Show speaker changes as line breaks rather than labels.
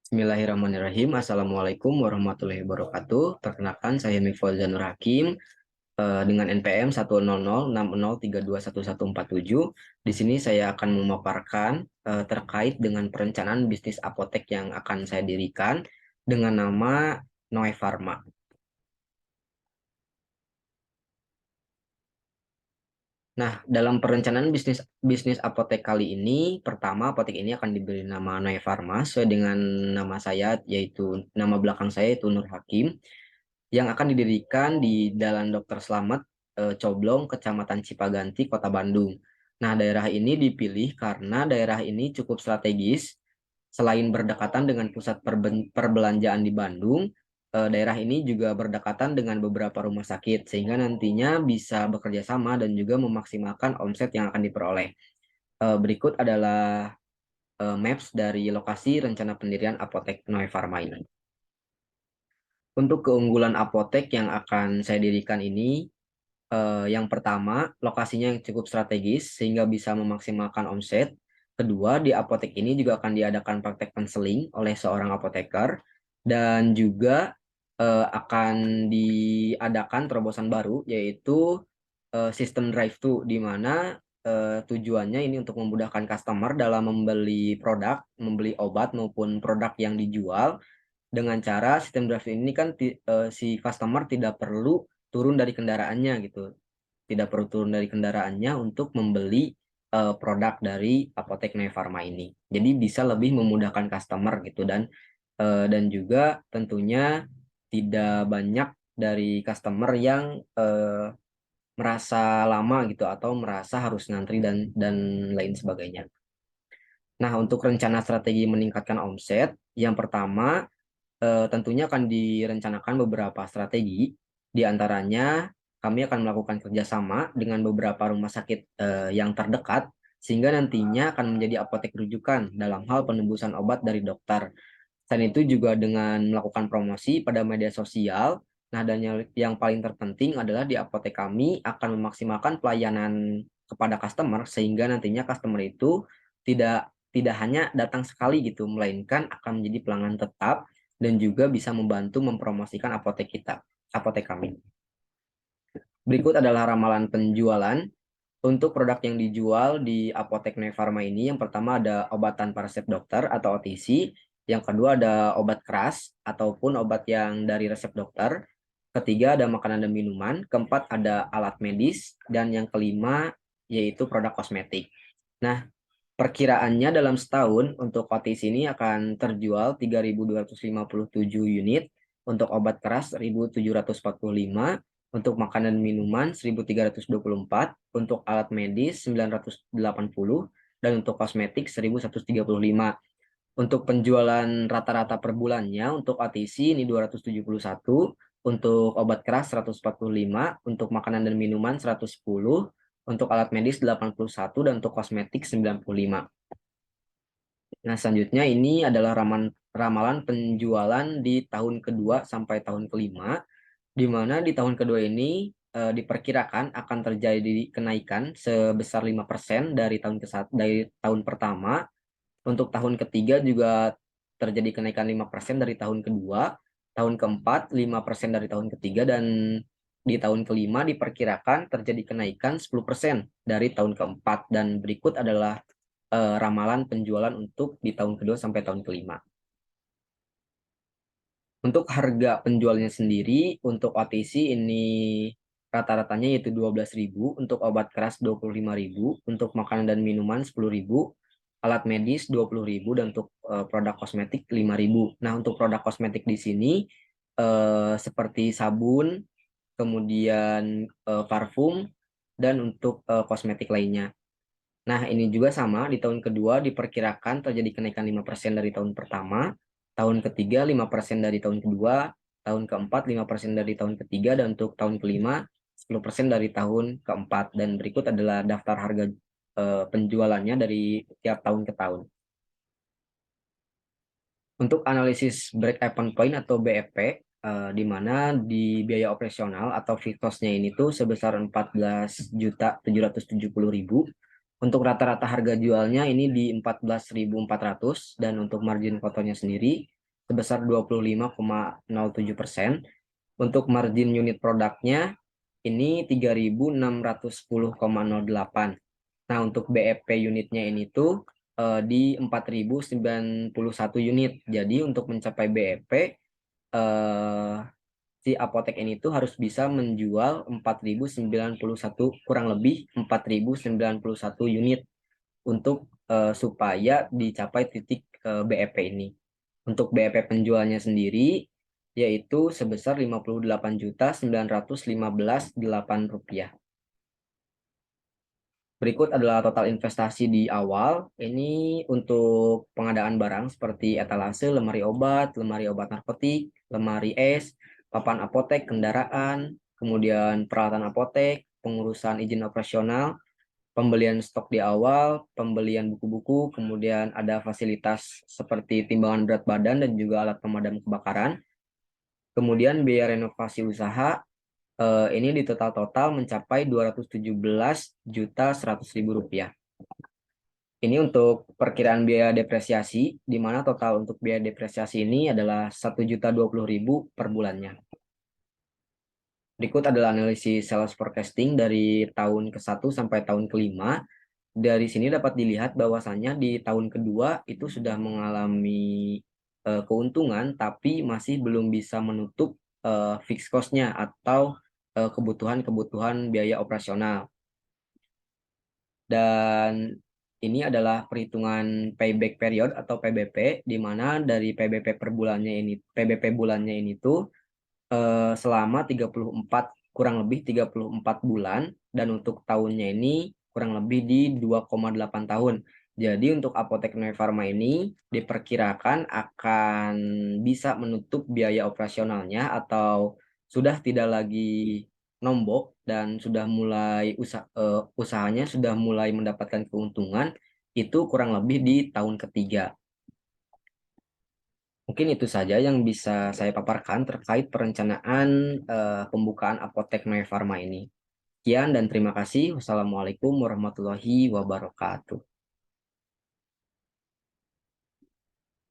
Bismillahirrahmanirrahim. Assalamualaikum warahmatullahi wabarakatuh. Perkenalkan, saya Mifol Zanur Hakim dengan NPM 1006060321147. Di sini saya akan memaparkan terkait dengan perencanaan bisnis apotek yang akan saya dirikan dengan nama Noe Pharma. Nah, dalam perencanaan bisnis bisnis apotek kali ini, pertama apotek ini akan diberi nama Noe Pharma sesuai dengan nama saya, yaitu nama belakang saya yaitu Nur Hakim, yang akan didirikan di Jalan Dr. Slamet, Coblong, Kecamatan Cipaganti, Kota Bandung. Nah, daerah ini dipilih karena daerah ini cukup strategis. Selain berdekatan dengan pusat perbelanjaan di Bandung, daerah ini juga berdekatan dengan beberapa rumah sakit, sehingga nantinya bisa bekerja sama dan juga memaksimalkan omset yang akan diperoleh. Berikut adalah maps dari lokasi rencana pendirian apotek Noe Pharma ini. Untuk keunggulan apotek yang akan saya dirikan ini, yang pertama, lokasinya yang cukup strategis sehingga bisa memaksimalkan omset. Kedua, di apotek ini juga akan diadakan praktek konseling oleh seorang apoteker dan juga akan diadakan terobosan baru yaitu sistem drive-thru, di mana tujuannya ini untuk memudahkan customer dalam membeli produk, membeli obat maupun produk yang dijual. Dengan cara sistem drive ini kan si customer tidak perlu turun dari kendaraannya gitu. Tidak perlu turun dari kendaraannya untuk membeli produk dari Apotek Neo Pharma ini. Jadi bisa lebih memudahkan customer gitu, dan juga tentunya tidak banyak dari customer yang merasa lama gitu atau merasa harus ngantri dan lain sebagainya. Nah, untuk rencana strategi meningkatkan omset, yang pertama tentunya akan direncanakan beberapa strategi. Di antaranya, kami akan melakukan kerjasama dengan beberapa rumah sakit yang terdekat, sehingga nantinya akan menjadi apotek rujukan dalam hal penembusan obat dari dokter. Selain itu juga dengan melakukan promosi pada media sosial. Nah, dan yang paling terpenting adalah di apotek kami akan memaksimalkan pelayanan kepada customer, sehingga nantinya customer itu tidak hanya datang sekali gitu, melainkan akan menjadi pelanggan tetap dan juga bisa membantu mempromosikan apotek kita, apotek kami. Berikut adalah ramalan penjualan untuk produk yang dijual di Apotek Neo Pharma ini. Yang pertama ada obat tanpa resep dokter atau OTC, yang kedua ada obat keras ataupun obat yang dari resep dokter, ketiga ada makanan dan minuman, keempat ada alat medis, dan yang kelima yaitu produk kosmetik. Nah, perkiraannya dalam setahun untuk OTC ini akan terjual 3.257 unit, untuk obat keras 1.745, untuk makanan dan minuman 1.324, untuk alat medis 980, dan untuk kosmetik 1.135. Untuk penjualan rata-rata per bulannya untuk OTC ini 271, untuk obat keras 145, untuk makanan dan minuman 110, untuk alat medis 81, dan untuk kosmetik 95. Nah, selanjutnya ini adalah ramalan penjualan di tahun kedua sampai tahun kelima, di mana di tahun kedua ini diperkirakan akan terjadi kenaikan sebesar 5% dari tahun pertama. Untuk tahun ketiga juga terjadi kenaikan 5% dari tahun kedua, tahun keempat 5% dari tahun ketiga, dan di tahun kelima diperkirakan terjadi kenaikan 10% dari tahun keempat. Dan berikut adalah ramalan penjualan untuk di tahun kedua sampai tahun kelima. Untuk harga penjualnya sendiri, untuk OTC ini rata-ratanya yaitu 12.000, untuk obat keras 25.000, untuk makanan dan minuman 10.000, alat medis 20.000, dan untuk produk kosmetik 5.000. Nah, untuk produk kosmetik di sini seperti sabun, kemudian parfum, dan untuk kosmetik lainnya. Nah, ini juga sama, di tahun kedua diperkirakan terjadi kenaikan 5% dari tahun pertama, tahun ketiga 5% dari tahun kedua, tahun keempat 5% dari tahun ketiga, dan untuk tahun kelima 10% dari tahun keempat. Dan berikut adalah daftar harga penjualannya dari tiap tahun ke tahun. Untuk analisis break even point atau BEP, di mana di biaya operasional atau fixed cost-nya ini tuh sebesar 14.770.000. Untuk rata-rata harga jualnya ini di 14.400, dan untuk margin kotornya sendiri sebesar 25,07%. Untuk margin unit produknya ini 3.610,08. Nah, untuk BEP unitnya ini tuh di 4.091 unit. Jadi untuk mencapai BEP si apotek ini tuh harus bisa menjual 4.091, kurang lebih 4.091 unit untuk supaya dicapai titik BEP ini. Untuk BEP penjualnya sendiri yaitu sebesar Rp58.915.800. Berikut adalah total investasi di awal. Ini untuk pengadaan barang seperti etalase, lemari obat narkotik, lemari es, papan apotek, kendaraan, kemudian peralatan apotek, pengurusan izin operasional, pembelian stok di awal, pembelian buku-buku, kemudian ada fasilitas seperti timbangan berat badan dan juga alat pemadam kebakaran. Kemudian biaya renovasi usaha ini di total mencapai Rp217.100.000. Ini untuk perkiraan biaya depresiasi, di mana total untuk biaya depresiasi ini adalah Rp1.020.000 per bulannya. Berikut adalah analisis sales forecasting dari tahun ke-1 sampai tahun ke-5. Dari sini dapat dilihat bahwasannya di tahun kedua itu sudah mengalami keuntungan, tapi masih belum bisa menutup fixed cost-nya atau kebutuhan-kebutuhan biaya operasional. Dan ini adalah perhitungan payback period atau PBP, di mana dari PBP bulannya ini tuh selama 34, kurang lebih 34 bulan, dan untuk tahunnya ini kurang lebih di 2,8 tahun. Jadi untuk Apotek Neo Farma ini diperkirakan akan bisa menutup biaya operasionalnya atau sudah tidak lagi nombok dan sudah mulai usahanya sudah mulai mendapatkan keuntungan itu kurang lebih di tahun ketiga. Mungkin itu saja yang bisa saya paparkan terkait perencanaan pembukaan Apotek Neo Farma ini. Sekian dan terima kasih. Wassalamualaikum warahmatullahi wabarakatuh.